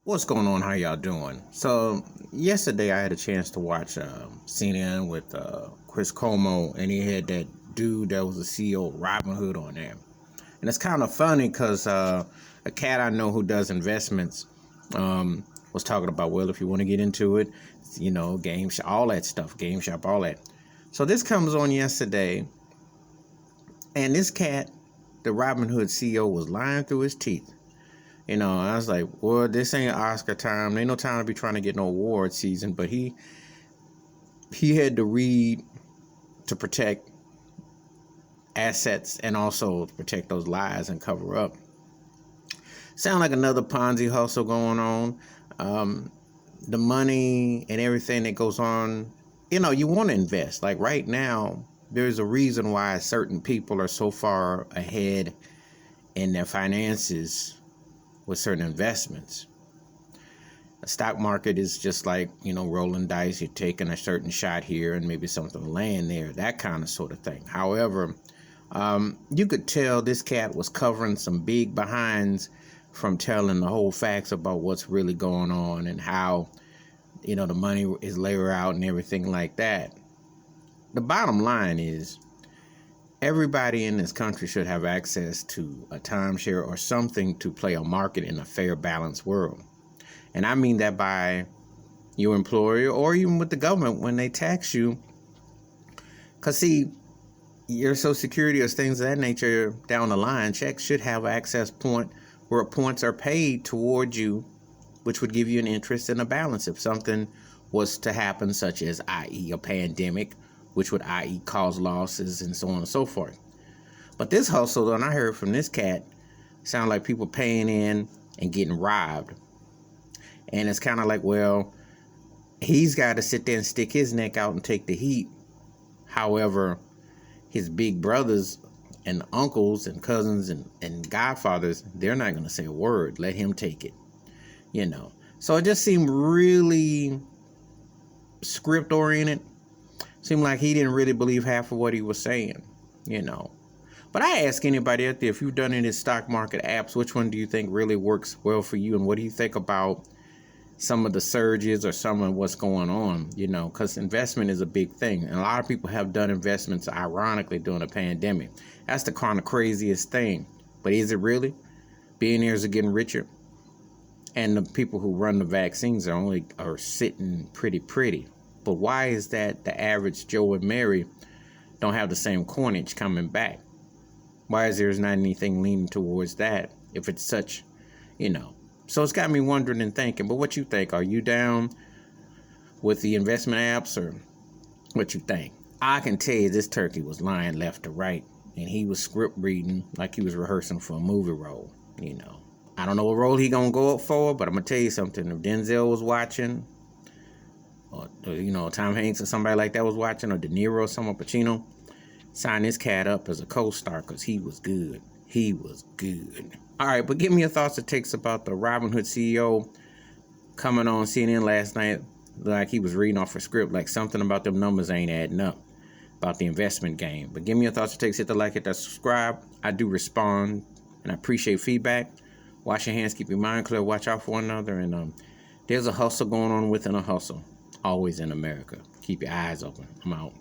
What's going on? How y'all doing? So yesterday I had a chance to watch CNN with Chris Como, and he had that dude that was the CEO of Robinhood on there. And it's kind of funny because a cat I know who does investments was talking about, well, if you want to get into it, game shop, all that stuff, game shop, all that. So this comes on yesterday, and this cat, the Robinhood CEO, was lying through his teeth. I was like, well, this ain't Oscar time. Ain't no time to be trying to get no award season. But he had to read to protect assets and also to protect those lies and cover up. Sound like another Ponzi hustle going on. The money and everything that goes on, you want to invest. Like right now, there's a reason why certain people are so far ahead in their finances with certain investments. The stock market is just like, rolling dice. You're taking a certain shot here and maybe something laying there, that kind of sort of thing. However, you could tell this cat was covering some big behinds from telling the whole facts about what's really going on and how, the money is laid out and everything like that. The bottom line is, everybody in this country should have access to a timeshare or something to play a market in a fair, balanced world. And I mean that by your employer or even with the government when they tax you. Because, see, your Social Security or things of that nature down the line, checks should have access point where points are paid toward you, which would give you an interest and a balance if something was to happen, such as, i.e., a pandemic, which would, i.e., cause losses and so on and so forth. But this hustle, and I heard from this cat, sound like people paying in and getting robbed. And it's kind of like, well, he's got to sit there and stick his neck out and take the heat. However, his big brothers and uncles and cousins and godfathers, they're not going to say a word. Let him take it, So it just seemed really script-oriented. Seemed like he didn't really believe half of what he was saying, But I ask anybody out there, if you've done any stock market apps, which one do you think really works well for you? And what do you think about some of the surges or some of what's going on, because investment is a big thing. And a lot of people have done investments, ironically, during a pandemic. That's the kind of craziest thing. But is it really? Billionaires are getting richer. And the people who run the vaccines are sitting pretty. But why is that the average Joe and Mary don't have the same coinage coming back? Why is there not anything leaning towards that if it's such, So it's got me wondering and thinking, but what you think? Are you down with the investment apps or what you think? I can tell you this turkey was lying left to right, and he was script reading like he was rehearsing for a movie role, I don't know what role he gonna go up for, but I'm gonna tell you something. If Denzel was watching, or Tom Hanks or somebody like that was watching, or De Niro or someone, Pacino, sign this cat up as a co-star because he was good. He was good. All right, but give me your thoughts and takes about the Robinhood CEO coming on CNN last night like he was reading off a script, like something about them numbers ain't adding up about the investment game. But give me your thoughts and takes. Hit the like, hit that subscribe. I do respond, and I appreciate feedback. Wash your hands, keep your mind clear, watch out for one another, and there's a hustle going on within a hustle, always in America. Keep your eyes open. I'm out.